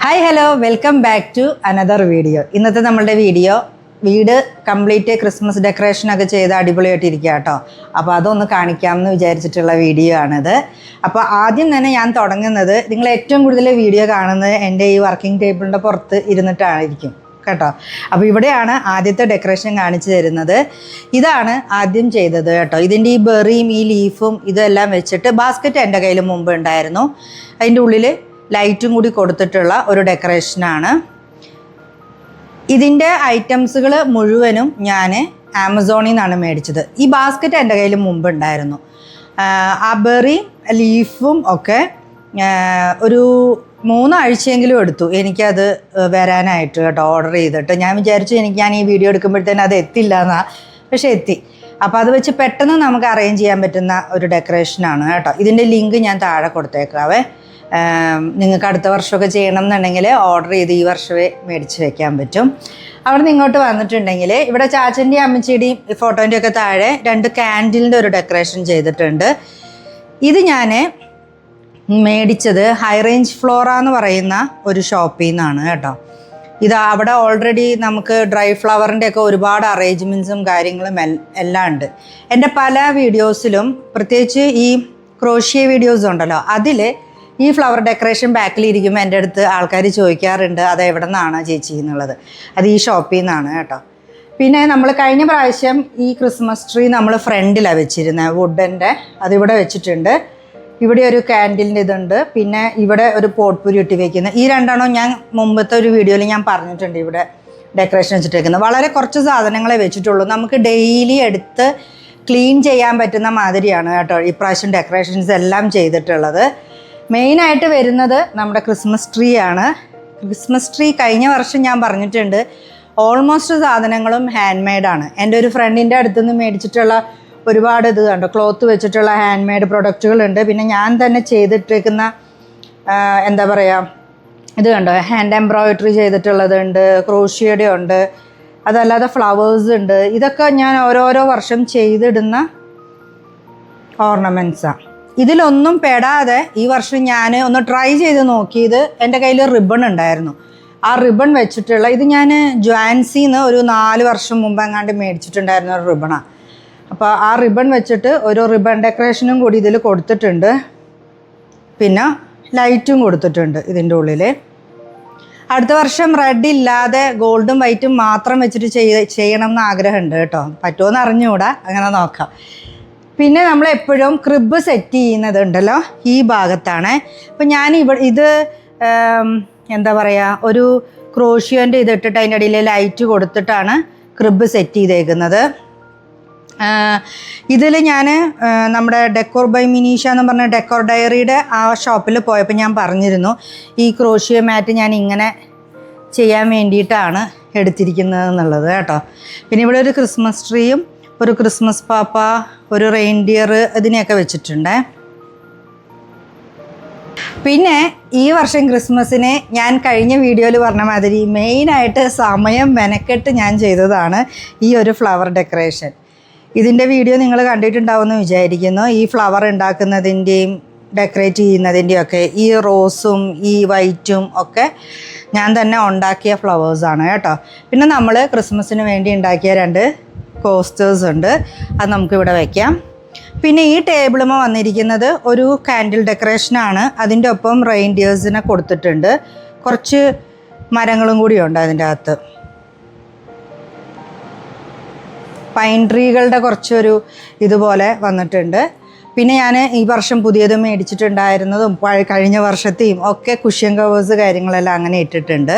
Hi hello welcome back to another video. ഇന്നത്തെ നമ്മളുടെ വീട് കംപ്ലീറ്റ് ക്രിസ്മസ് ഡെക്കറേഷനൊക്കെ ചെയ്ത് അടിപൊളിയായിട്ടിരിക്കുക കേട്ടോ. അപ്പോൾ അതൊന്ന് കാണിക്കാമെന്ന് വിചാരിച്ചിട്ടുള്ള വീഡിയോ ആണിത്. അപ്പോൾ ആദ്യം തന്നെ ഞാൻ തുടങ്ങുന്നത്, നിങ്ങൾ ഏറ്റവും കൂടുതൽ വീഡിയോ കാണുന്നത് എൻ്റെ ഈ വർക്കിംഗ് ടേബിളിൻ്റെ പുറത്ത് ഇരുന്നിട്ടായിരിക്കും കേട്ടോ. അപ്പോൾ ഇവിടെയാണ് ആദ്യത്തെ ഡെക്കറേഷൻ കാണിച്ചു തരുന്നത്. ഇതാണ് ആദ്യം ചെയ്തത് കേട്ടോ. ഇതിൻ്റെ ഈ ബെറിയും ഈ ലീഫും ഇതെല്ലാം വെച്ചിട്ട് ബാസ്ക്കറ്റ് എൻ്റെ കയ്യിൽ മുമ്പ് ഉണ്ടായിരുന്നു. അതിൻ്റെ ഉള്ളിൽ ലൈറ്റും കൂടി കൊടുത്തിട്ടുള്ള ഒരു ഡെക്കറേഷനാണ്. ഇതിൻ്റെ ഐറ്റംസുകൾ മുഴുവനും ഞാൻ ആമസോണിൽ നിന്നാണ് മേടിച്ചത്. ഈ ബാസ്ക്കറ്റ് എൻ്റെ കയ്യിൽ മുമ്പ് ഉണ്ടായിരുന്നു. ആ ബെറിയും ലീഫും ഒക്കെ ഒരു 3 ആഴ്ചയെങ്കിലും എടുത്തു എനിക്കത് വരാനായിട്ട് കേട്ടോ, ഓർഡർ ചെയ്തിട്ട്. ഞാൻ വിചാരിച്ചു ഞാൻ ഈ വീഡിയോ എടുക്കുമ്പോഴത്തേനും അത് എത്തില്ല എന്നാ, പക്ഷേ എത്തി. അപ്പോൾ അത് വെച്ച് പെട്ടെന്ന് നമുക്ക് അറേഞ്ച് ചെയ്യാൻ പറ്റുന്ന ഒരു ഡെക്കറേഷനാണ് കേട്ടോ. ഇതിൻ്റെ ലിങ്ക് ഞാൻ താഴെ കൊടുത്തേക്കാവേ. നിങ്ങൾക്ക് അടുത്ത വർഷമൊക്കെ ചെയ്യണം എന്നുണ്ടെങ്കിൽ ഓർഡർ ചെയ്ത് ഈ വർഷമേ മേടിച്ച് വെക്കാൻ പറ്റും. അവിടെ നിന്ന് ഇങ്ങോട്ട് വന്നിട്ടുണ്ടെങ്കിൽ ഇവിടെ ചാച്ചൻ്റെയും അമ്മച്ചിയുടെയും ഫോട്ടോൻ്റെ ഒക്കെ താഴെ 2 കാൻഡിലിൻ്റെ ഒരു ഡെക്കറേഷൻ ചെയ്തിട്ടുണ്ട്. ഇത് ഞാൻ മേടിച്ചത് ഹൈ റേഞ്ച് ഫ്ലോറ എന്ന് പറയുന്ന ഒരു ഷോപ്പിൽ നിന്നാണ് കേട്ടോ. ഇത് അവിടെ ഓൾറെഡി നമുക്ക് ഡ്രൈ ഫ്ലവറിൻ്റെ ഒക്കെ ഒരുപാട് അറേഞ്ച്മെൻറ്റ്സും കാര്യങ്ങളും എല്ലാം ഉണ്ട്. എൻ്റെ പല വീഡിയോസിലും, പ്രത്യേകിച്ച് ഈ ക്രോഷ്യ വീഡിയോസ് ഉണ്ടല്ലോ, അതിൽ ഈ ഫ്ലവർ ഡെക്കറേഷൻ ബാക്കിലിരിക്കുമ്പോൾ എൻ്റെ അടുത്ത് ആൾക്കാർ ചോദിക്കാറുണ്ട് അത് എവിടെ നിന്നാണ് ചേച്ചി എന്നുള്ളത്. അത് ഈ ഷോപ്പിൽ നിന്നാണ് കേട്ടോ. പിന്നെ നമ്മൾ കഴിഞ്ഞ പ്രാവശ്യം ഈ ക്രിസ്മസ് ട്രീ നമ്മൾ ഫ്രണ്ടിലാണ് വെച്ചിരുന്നത്, വുഡൻ്റെ. അതിവിടെ വെച്ചിട്ടുണ്ട്. ഇവിടെ ഒരു കാൻഡിലിൻ്റെ ഇതുണ്ട്. പിന്നെ ഇവിടെ ഒരു പോട്ട്പുരി ഇട്ട് വയ്ക്കുന്നത്. ഈ 2 ഞാൻ മുമ്പത്തെ ഒരു വീഡിയോയിൽ ഞാൻ പറഞ്ഞിട്ടുണ്ട് ഇവിടെ ഡെക്കറേഷൻ വെച്ചിട്ടേക്കുന്നത്. വളരെ കുറച്ച് സാധനങ്ങളെ വെച്ചിട്ടുള്ളൂ. നമുക്ക് ഡെയിലി എടുത്ത് ക്ലീൻ ചെയ്യാൻ പറ്റുന്ന മാതിരിയാണ് കേട്ടോ ഇപ്രാവശ്യം ഡെക്കറേഷൻസ് എല്ലാം ചെയ്തിട്ടുള്ളത്. മെയിനായിട്ട് വരുന്നത് നമ്മുടെ ക്രിസ്മസ് ട്രീ ആണ്. ക്രിസ്മസ് ട്രീ കഴിഞ്ഞ വർഷം ഞാൻ പറഞ്ഞിട്ടുണ്ട് ഓൾമോസ്റ്റ് സാധനങ്ങളും ഹാൻഡ് മെയ്ഡാണ്. എൻ്റെ ഒരു ഫ്രണ്ടിൻ്റെ അടുത്തുനിന്ന് മേടിച്ചിട്ടുള്ള ഒരുപാട് ഇത് കണ്ടോ, ക്ലോത്ത് വെച്ചിട്ടുള്ള ഹാൻഡ് മെയ്ഡ് പ്രൊഡക്റ്റുകളുണ്ട്. പിന്നെ ഞാൻ തന്നെ ചെയ്തിട്ടിരിക്കുന്ന എന്താ പറയുക, ഇത് കണ്ടോ, ഹാൻഡ് എംബ്രോയിഡറി ചെയ്തിട്ടുള്ളതുണ്ട്, ക്രോഷ്യയുടെ ഉണ്ട്, അതല്ലാതെ ഫ്ലവേഴ്സ് ഉണ്ട്. ഇതൊക്കെ ഞാൻ ഓരോരോ വർഷം ചെയ്തിടുന്ന ഓർണമെൻറ്റ്സാണ്. ഇതിലൊന്നും പെടാതെ ഈ വർഷം ഞാൻ ഒന്ന് ട്രൈ ചെയ്ത് നോക്കിയത്, എൻ്റെ കയ്യിൽ റിബൺ ഉണ്ടായിരുന്നു. ആ റിബൺ വെച്ചിട്ടുള്ള ഇത് ഞാൻ ജ്വാൻസിന്ന് ഒരു 4 വർഷം മുമ്പ് എങ്ങാണ്ട് മേടിച്ചിട്ടുണ്ടായിരുന്ന ഒരു റിബണാണ്. അപ്പോൾ ആ റിബൺ വെച്ചിട്ട് ഒരു റിബൺ ഡെക്കറേഷനും കൂടി ഇതിൽ കൊടുത്തിട്ടുണ്ട്. പിന്നെ ലൈറ്റും കൊടുത്തിട്ടുണ്ട് ഇതിൻ്റെ ഉള്ളിൽ. അടുത്ത വർഷം റെഡ് ഇല്ലാതെ ഗോൾഡും വൈറ്റും മാത്രം വെച്ചിട്ട് ചെയ്യണം എന്ന് ആഗ്രഹമുണ്ട് കേട്ടോ. പറ്റുമോയെന്ന് അറിഞ്ഞുകൂടാ, അങ്ങനെ നോക്കാം. പിന്നെ നമ്മളെപ്പോഴും ക്രിബ് സെറ്റ് ചെയ്യുന്നതുണ്ടല്ലോ ഈ ഭാഗത്താണ്. അപ്പം ഞാൻ ഇത് എന്താ പറയുക, ഒരു ക്രോഷ്യോൻ്റെ ഇതിട്ടിട്ട് അതിൻ്റെ ഇടയിൽ ലൈറ്റ് കൊടുത്തിട്ടാണ് ക്രിബ് സെറ്റ് ചെയ്തേക്കുന്നത്. ഇതിൽ ഞാൻ നമ്മുടെ ഡെക്കോർ ബൈ മിനീഷ എന്ന് പറഞ്ഞ ഡെക്കോർ ഡയറിയുടെ ആ ഷോപ്പിൽ പോയപ്പോൾ ഞാൻ പറഞ്ഞിരുന്നു ഈ ക്രോഷ്യോ മാറ്റ് ഞാൻ ഇങ്ങനെ ചെയ്യാൻ വേണ്ടിയിട്ടാണ് എടുത്തിരിക്കുന്നത് എന്നുള്ളത് കേട്ടോ. പിന്നെ ഇവിടെ ഒരു ക്രിസ്മസ് ട്രീയും ഒരു ക്രിസ്മസ് പാപ്പ, ഒരു റെയിൻഡിയർ, ഇതിനെയൊക്കെ വെച്ചിട്ടുണ്ട്. പിന്നെ ഈ വർഷം ക്രിസ്മസിന് ഞാൻ കഴിഞ്ഞ വീഡിയോയിൽ പറഞ്ഞ മാതിരി മെയിനായിട്ട് സമയം മെനക്കെട്ട് ഞാൻ ചെയ്തതാണ് ഈ ഒരു ഫ്ലവർ ഡെക്കറേഷൻ. ഇതിൻ്റെ വീഡിയോ നിങ്ങൾ കണ്ടിട്ടുണ്ടാവുമെന്ന് വിചാരിക്കുന്നു. ഈ ഫ്ലവർ ഉണ്ടാക്കുന്നതിൻ്റെയും ഡെക്കറേറ്റ് ചെയ്യുന്നതിൻ്റെയും ഒക്കെ ഈ റോസും ഈ വൈറ്റും ഒക്കെ ഞാൻ തന്നെ ഉണ്ടാക്കിയ ഫ്ലവേഴ്സാണ് കേട്ടോ. പിന്നെ നമ്മൾ ക്രിസ്മസിന് വേണ്ടി ഉണ്ടാക്കിയ 2 കോസ്റ്റേഴ്സ് ഉണ്ട്, അത് നമുക്കിവിടെ വയ്ക്കാം. പിന്നെ ഈ ടേബിളുമ വന്നിരിക്കുന്നത് ഒരു കാൻഡിൽ ഡെക്കറേഷനാണ്. അതിൻ്റെ ഒപ്പം റെയിൻഡിയേഴ്സിനെ കൊടുത്തിട്ടുണ്ട്. കുറച്ച് മരങ്ങളും കൂടിയുണ്ട് അതിൻ്റെ അകത്ത്. പൈൻ ട്രീകളുടെ കുറച്ചൊരു ഇതുപോലെ വന്നിട്ടുണ്ട്. പിന്നെ ഞാൻ ഈ വർഷം പുതിയതും മേടിച്ചിട്ടുണ്ടായിരുന്നതും കഴിഞ്ഞ വർഷത്തെയും ഒക്കെ കുഷ്യൻ കവേഴ്സ് കാര്യങ്ങളെല്ലാം അങ്ങനെ ഇട്ടിട്ടുണ്ട്.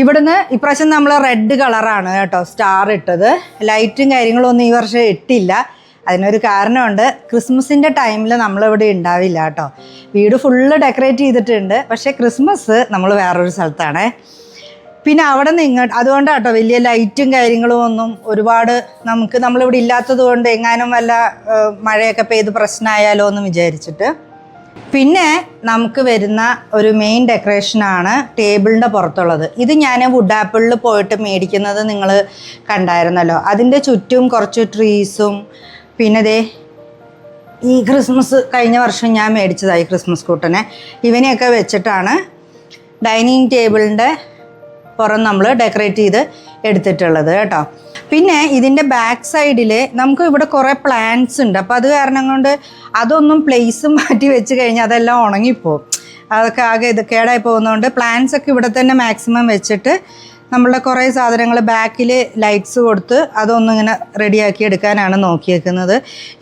ഇവിടുന്ന് ഇപ്രാവശ്യം നമ്മൾ റെഡ് കളറാണ് കേട്ടോ സ്റ്റാർ ഇട്ടത്. ലൈറ്റും കാര്യങ്ങളൊന്നും ഈ വർഷം ഇട്ടില്ല. അതിനൊരു കാരണമുണ്ട്, ക്രിസ്മസിൻ്റെ ടൈമിൽ നമ്മളിവിടെ ഉണ്ടാവില്ല കേട്ടോ. വീട് ഫുള്ള് ഡെക്കറേറ്റ് ചെയ്തിട്ടുണ്ട്, പക്ഷേ ക്രിസ്മസ് നമ്മൾ വേറൊരു സ്ഥലത്താണ്. പിന്നെ അവിടെ നിന്ന് ഇങ്ങോട്ട്, അതുകൊണ്ടാണ് കേട്ടോ വലിയ ലൈറ്റും കാര്യങ്ങളും ഒന്നും ഒരുപാട് നമ്മളിവിടെ ഇല്ലാത്തത് കൊണ്ട് എങ്ങാനും വല്ല മഴയൊക്കെ പെയ്ത് പ്രശ്നമായാലോ എന്ന് വിചാരിച്ചിട്ട്. പിന്നെ നമുക്ക് വരുന്ന ഒരു മെയിൻ ഡെക്കറേഷനാണ് ടേബിളിൻ്റെ പുറത്തുള്ളത്. ഇത് ഞാൻ വുഡ് ആപ്പിളിൽ പോയിട്ട് മേടിക്കുന്നത് നിങ്ങൾ കണ്ടായിരുന്നല്ലോ. അതിൻ്റെ ചുറ്റും കുറച്ച് ട്രീസും പിന്നെ ദേ ഈ ക്രിസ്മസ് കഴിഞ്ഞ വർഷം ഞാൻ മേടിച്ചതായി ക്രിസ്മസ് കൂട്ടനെ ഇവനെയൊക്കെ വെച്ചിട്ടാണ് ഡൈനിങ് ടേബിളിൻ്റെ പുറം നമ്മൾ ഡെക്കറേറ്റ് ചെയ്ത് എടുത്തിട്ടുള്ളത് കേട്ടോ. പിന്നെ ഇതിൻ്റെ ബാക്ക് സൈഡിൽ നമുക്ക് ഇവിടെ കുറേ പ്ലാന്റ്സ് ഉണ്ട്. അപ്പോൾ അത് കാരണം കൊണ്ട് അതൊന്നും പ്ലേസ് മാറ്റി വെച്ച് കഴിഞ്ഞാൽ അതെല്ലാം ഉണങ്ങിപ്പോവും. അതൊക്കെ ആകെ ഇത് കേടായി പോകുന്നതുകൊണ്ട് പ്ലാന്റ്സ് ഒക്കെ ഇവിടെ തന്നെ മാക്സിമം വെച്ചിട്ട് നമ്മളുടെ കുറേ സാധനങ്ങൾ ബാക്കിൽ ലൈറ്റ്സ് കൊടുത്ത് അതൊന്നും ഇങ്ങനെ റെഡിയാക്കി എടുക്കാനാണ് നോക്കിയേക്കുന്നത്.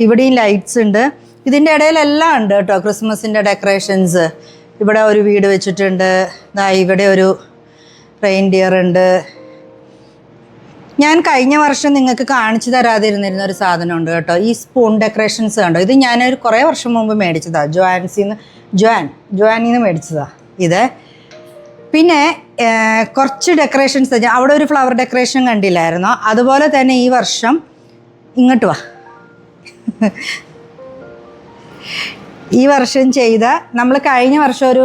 ഇവിടെയും ലൈറ്റ്സ് ഉണ്ട്. ഇതിൻ്റെ ഇടയിലെല്ലാം ഉണ്ട് കേട്ടോ ക്രിസ്മസിൻ്റെ ഡെക്കറേഷൻസ്. ഇവിടെ ഒരു വീട് വെച്ചിട്ടുണ്ട്. ഇവിടെ ഒരു റെയിൻഡിയർ ഉണ്ട്. ഞാൻ കഴിഞ്ഞ വർഷം നിങ്ങൾക്ക് കാണിച്ചു തരാതിരുന്നിരുന്ന ഒരു സാധനമുണ്ട് കേട്ടോ. ഈ സ്പൂൺ ഡെക്കറേഷൻസ് കണ്ടോ. ഇത് ഞാനൊരു കുറേ വർഷം മുമ്പ് മേടിച്ചതാണ്. ജോയാനിന്ന് മേടിച്ചതാണ് ഇത്. പിന്നെ കുറച്ച് ഡെക്കറേഷൻസ് അവിടെ ഒരു ഫ്ലവർ ഡെക്കറേഷൻ കണ്ടില്ലായിരുന്നോ, അതുപോലെ തന്നെ ഈ വർഷം ഇങ്ങോട്ട് വാ. ഈ വർഷം ചെയ്ത നമ്മൾ കഴിഞ്ഞ വർഷം ഒരു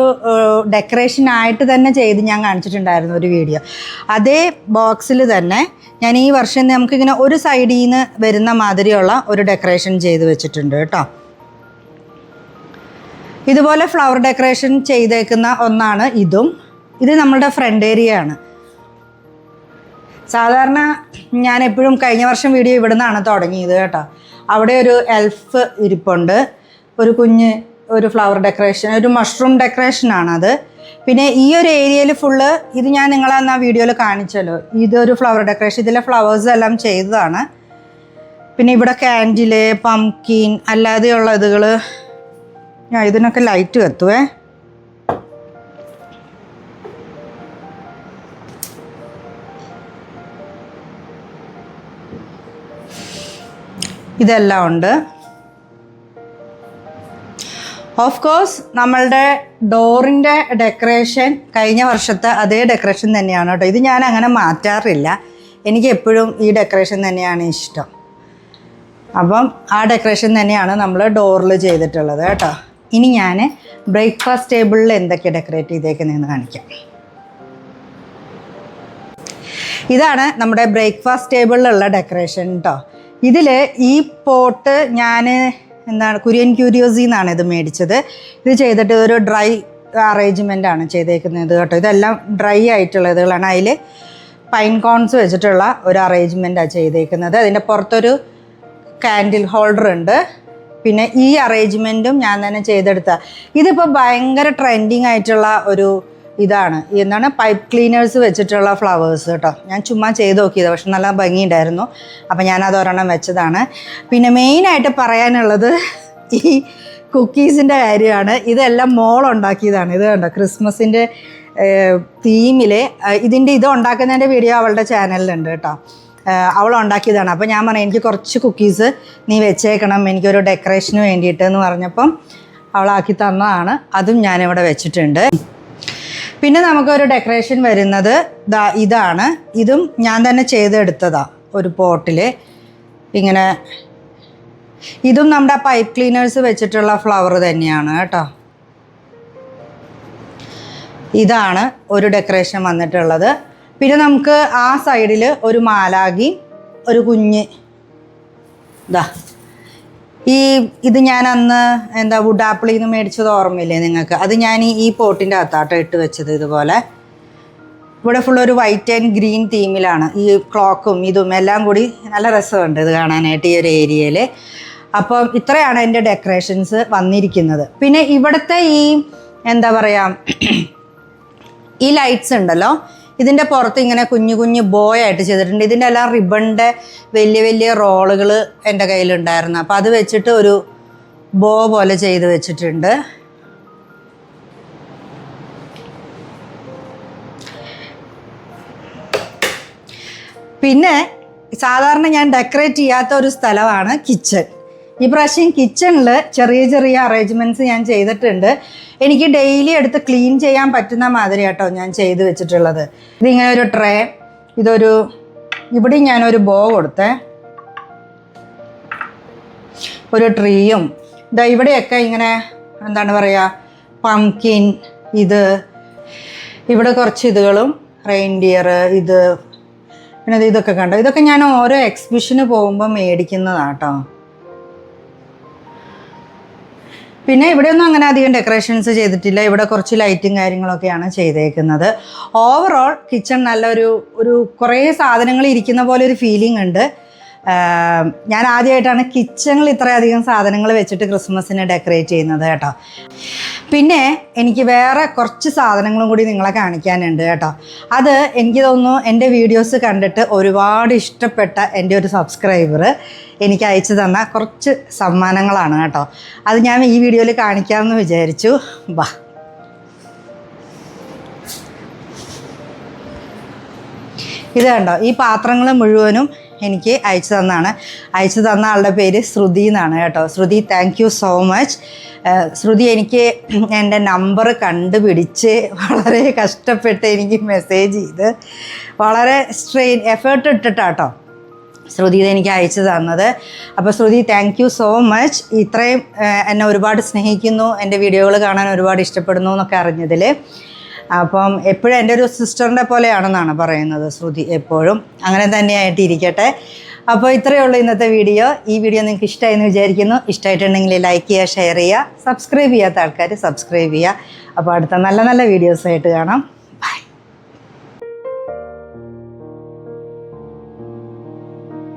ഡെക്കറേഷനായിട്ട് തന്നെ ചെയ്ത് ഞാൻ കാണിച്ചിട്ടുണ്ടായിരുന്നു ഒരു വീഡിയോ. അതേ ബോക്സിൽ തന്നെ ഞാൻ ഈ വർഷം നമുക്കിങ്ങനെ ഒരു സൈഡിൽ നിന്ന് വരുന്ന മാതിരിയുള്ള ഒരു ഡെക്കറേഷൻ ചെയ്ത് വെച്ചിട്ടുണ്ട് കേട്ടോ. ഇതുപോലെ ഫ്ലവർ ഡെക്കറേഷൻ ചെയ്തേക്കുന്ന ഒന്നാണ് ഇതും. ഇത് നമ്മളുടെ ഫ്രണ്ട് ഏരിയ ആണ്. സാധാരണ ഞാൻ എപ്പോഴും കഴിഞ്ഞ വർഷം വീഡിയോ ഇവിടെ നിന്നാണ് തുടങ്ങിയത് കേട്ടോ. അവിടെ ഒരു എൽഫ് ഇരിപ്പുണ്ട്, ഒരു ഫ്ലവർ ഡെക്കറേഷൻ, ഒരു മഷ്റൂം ഡെക്കറേഷനാണത്. പിന്നെ ഈ ഒരു ഏരിയയിൽ ഫുള്ള് ഇത് ഞാൻ നിങ്ങളെ ആ വീഡിയോയിൽ കാണിച്ചല്ലോ, ഇതൊരു ഫ്ലവർ ഡെക്കറേഷൻ. ഇതിലെ ഫ്ലവേഴ്സ് എല്ലാം ചെയ്തതാണ്. പിന്നെ ഇവിടെ കാൻഡില്, പംകിൻ, അല്ലാതെയുള്ള ഇതുകൾ. ഇതിനൊക്കെ ലൈറ്റ് കത്തുവേ. ഇതെല്ലാം ഉണ്ട്. ഓഫ് കോഴ്സ് നമ്മളുടെ ഡോറിൻ്റെ ഡെക്കറേഷൻ കഴിഞ്ഞ വർഷത്തെ അതേ ഡെക്കറേഷൻ തന്നെയാണ് കേട്ടോ. ഇത് ഞാൻ അങ്ങനെ മാറ്റാറില്ല. എനിക്ക് എപ്പോഴും ഈ ഡെക്കറേഷൻ തന്നെയാണ് ഇഷ്ടം. അപ്പം ആ ഡെക്കറേഷൻ തന്നെയാണ് നമ്മൾ ഡോറിൽ ചെയ്തിട്ടുള്ളത് കേട്ടോ. ഇനി ഞാൻ ബ്രേക്ക്ഫാസ്റ്റ് ടേബിളിൽ എന്തൊക്കെ ഡെക്കറേറ്റ് ചെയ്തേക്കുന്നതെന്ന് കാണിക്കാം. ഇതാണ് നമ്മുടെ ബ്രേക്ക്ഫാസ്റ്റ് ടേബിളിലുള്ള ഡെക്കറേഷൻ കേട്ടോ. ഇതിൽ ഈ പോട്ട് ഞാൻ കുര്യൻ ക്യൂരിയോസി എന്നാണ് ഇത് മേടിച്ചത്. ഇത് ചെയ്തിട്ട് ഒരു ഡ്രൈ അറേഞ്ച്മെൻ്റ് ആണ് ചെയ്തേക്കുന്നത് കേട്ടോ. ഇതെല്ലാം ഡ്രൈ ആയിട്ടുള്ള ഇതുകളാണ്. അതിൽ പൈൻ കോൺസ് വെച്ചിട്ടുള്ള ഒരു അറേഞ്ച്മെൻറ്റാണ് ചെയ്തേക്കുന്നത്. അതിൻ്റെ പുറത്തൊരു കാൻഡിൽ ഹോൾഡർ ഉണ്ട്. പിന്നെ ഈ അറേഞ്ച്മെൻറ്റും ഞാൻ തന്നെ ചെയ്തെടുത്ത. ഇതിപ്പോൾ ഭയങ്കര ട്രെൻഡിങ് ആയിട്ടുള്ള ഒരു ഇതാണ്. എന്താണ് പൈപ്പ് ക്ലീനേഴ്സ് വെച്ചിട്ടുള്ള ഫ്ലവേഴ്സ് കേട്ടോ. ഞാൻ ചുമ്മാ ചെയ്ത് നോക്കിയത്, പക്ഷെ നല്ല ഭംഗിയുണ്ടായിരുന്നു. അപ്പം ഞാനത് ഒരെണ്ണം വെച്ചതാണ്. പിന്നെ മെയിനായിട്ട് പറയാനുള്ളത് ഈ കുക്കീസിൻ്റെ കാര്യമാണ്. ഇതെല്ലാം മോൾ ഉണ്ടാക്കിയതാണ്. ഇത് കണ്ടോ, ക്രിസ്മസിൻ്റെ തീമിൽ ഇത് ഉണ്ടാക്കുന്നതിൻ്റെ വീഡിയോ അവളുടെ ചാനലിലുണ്ട് കേട്ടോ. അവൾ ഉണ്ടാക്കിയതാണ്. അപ്പോൾ ഞാൻ പറഞ്ഞു എനിക്ക് കുറച്ച് കുക്കീസ് നീ വെച്ചേക്കണം, എനിക്കൊരു ഡെക്കറേഷന് വേണ്ടിയിട്ട് എന്ന് പറഞ്ഞപ്പം അവളാക്കി തന്നതാണ്. അതും ഞാനിവിടെ വെച്ചിട്ടുണ്ട്. പിന്നെ നമുക്കൊരു ഡെക്കറേഷൻ വരുന്നത് ഇതാണ്. ഇതും ഞാൻ തന്നെ ചെയ്തെടുത്തതാണ് ഒരു പോട്ടിൽ. ഇങ്ങനെ ഇതും നമ്മുടെ പൈപ്പ് ക്ലീനേഴ്സ് വെച്ചിട്ടുള്ള ഫ്ലവർ തന്നെയാണ് കേട്ടോ. ഇതാണ് ഒരു ഡെക്കറേഷൻ വന്നിട്ടുള്ളത്. പിന്നെ നമുക്ക് ആ സൈഡിൽ ഒരു മാലാഖി, ഒരു കുഞ്ഞ് ഇത് ഞാൻ അന്ന് വുഡ് ആപ്പിളിൽ നിന്ന് മേടിച്ചത് ഓർമ്മയില്ലേ നിങ്ങൾക്ക്? അത് ഞാൻ ഈ പോട്ടിൻ്റെ അകത്താട്ടോ ഇട്ട് വെച്ചത്. ഇതുപോലെ ഇവിടെ ഫുൾ ഒരു വൈറ്റ് ആൻഡ് ഗ്രീൻ തീമിലാണ്. ഈ ക്ലോക്കും ഇതും എല്ലാം കൂടി നല്ല രസമുണ്ട് ഇത് കാണാനായിട്ട് ഈ ഒരു ഏരിയയിൽ. അപ്പം ഇത്രയാണ് എൻ്റെ ഡെക്കറേഷൻസ് വന്നിരിക്കുന്നത്. പിന്നെ ഇവിടുത്തെ ഈ ഈ ലൈറ്റ്സ് ഉണ്ടല്ലോ, ഇതിൻ്റെ പുറത്ത് ഇങ്ങനെ കുഞ്ഞു കുഞ്ഞു ബോയായിട്ട് ചെയ്തിട്ടുണ്ട്. ഇതിൻ്റെ എല്ലാം റിബണിൻ്റെ വലിയ വലിയ റോളുകൾ എൻ്റെ കയ്യിലുണ്ടായിരുന്നു. അപ്പോൾ അത് വെച്ചിട്ട് ഒരു ബോ പോലെ ചെയ്ത് വെച്ചിട്ടുണ്ട്. പിന്നെ സാധാരണ ഞാൻ ഡെക്കറേറ്റ് ചെയ്യാത്ത ഒരു സ്ഥലമാണ് കിച്ചൺ. ഈ പ്രാവശ്യം കിച്ചണിൽ ചെറിയ ചെറിയ അറേഞ്ച്മെൻറ്റ്സ് ഞാൻ ചെയ്തിട്ടുണ്ട്. എനിക്ക് ഡെയിലി എടുത്ത് ക്ലീൻ ചെയ്യാൻ പറ്റുന്ന മാതിരി കേട്ടോ ഞാൻ ചെയ്ത് വെച്ചിട്ടുള്ളത്. ഇതിങ്ങനെ ഒരു ട്രേ, ഇവിടെ ഞാനൊരു ബോ കൊടുത്തേ, ഒരു ട്രീയും ഇവിടെയൊക്കെ ഇങ്ങനെ പംകിൻ, ഇവിടെ കുറച്ച് ഇതുകളും റെയിൻഡിയർ, പിന്നെ ഇതൊക്കെ കണ്ടോ. ഇതൊക്കെ ഞാൻ ഓരോ എക്സിബിഷന് പോകുമ്പോൾ മേടിക്കുന്നതാണ് കേട്ടോ. പിന്നെ ഇവിടെയൊന്നും അങ്ങനെ അധികം ഡെക്കറേഷൻസ് ചെയ്തിട്ടില്ല. ഇവിടെ കുറച്ച് ലൈറ്റും കാര്യങ്ങളൊക്കെയാണ് ചെയ്തേക്കുന്നത്. ഓവറോൾ കിച്ചൺ ഒരു കുറേ സാധനങ്ങൾ ഇരിക്കുന്ന പോലെ ഒരു ഫീലിംഗ് ഉണ്ട്. ഞാൻ ആദ്യമായിട്ടാണ് കിച്ചണിൽ ഇത്രയധികം സാധനങ്ങൾ വെച്ചിട്ട് ക്രിസ്മസിന് ഡെക്കറേറ്റ് ചെയ്യുന്നത് കേട്ടോ. പിന്നെ എനിക്ക് വേറെ കുറച്ച് സാധനങ്ങളും കൂടി നിങ്ങളെ കാണിക്കാനുണ്ട് കേട്ടോ. അത് എനിക്ക് തോന്നുന്നു എൻ്റെ വീഡിയോസ് കണ്ടിട്ട് ഒരുപാട് ഇഷ്ടപ്പെട്ട എൻ്റെ ഒരു സബ്സ്ക്രൈബർ എനിക്ക് അയച്ചു തന്ന കുറച്ച് സമ്മാനങ്ങളാണ് കേട്ടോ. അത് ഞാൻ ഈ വീഡിയോയിൽ കാണിക്കാമെന്ന് വിചാരിച്ചു. ബാ, ഇത് കണ്ടോ, ഈ പാത്രങ്ങൾ മുഴുവനും എനിക്ക് അയച്ചു തന്നാണ്. അയച്ചു തന്ന ആളുടെ പേര് ശ്രുതി എന്നാണ് കേട്ടോ. ശ്രുതി, താങ്ക് യു സോ മച്ച്. ശ്രുതി എനിക്ക് എൻ്റെ നമ്പർ കണ്ടുപിടിച്ച് വളരെ കഷ്ടപ്പെട്ട് എനിക്ക് മെസ്സേജ് ചെയ്ത് വളരെ എഫേർട്ട് ഇട്ടിട്ടാട്ടോ ശ്രുതി ഇതെനിക്ക് അയച്ചു തന്നത്. അപ്പോൾ ശ്രുതി, താങ്ക് യു സോ മച്ച്. ഇത്രയും എന്നെ ഒരുപാട് സ്നേഹിക്കുന്നു, എൻ്റെ വീഡിയോകൾ കാണാൻ ഒരുപാട് ഇഷ്ടപ്പെടുന്നു എന്നൊക്കെ അറിഞ്ഞതിൽ. അപ്പം എപ്പോഴും എൻ്റെ ഒരു സിസ്റ്ററിൻ്റെ പോലെയാണെന്നാണ് പറയുന്നത് ശ്രുതി, എപ്പോഴും അങ്ങനെ തന്നെയായിട്ട് ഇരിക്കട്ടെ. അപ്പോൾ ഇത്രയേ ഉള്ളൂ ഇന്നത്തെ വീഡിയോ. ഈ വീഡിയോ നിങ്ങൾക്ക് ഇഷ്ടമായി എന്ന് വിചാരിക്കുന്നു. ഇഷ്ടമായിട്ടുണ്ടെങ്കിൽ ലൈക്ക് ചെയ്യുക, ഷെയർ ചെയ്യുക, സബ്സ്ക്രൈബ് ചെയ്യാത്ത ആൾക്കാർ സബ്സ്ക്രൈബ് ചെയ്യുക. അപ്പോൾ അടുത്ത നല്ല നല്ല വീഡിയോസായിട്ട് കാണാം.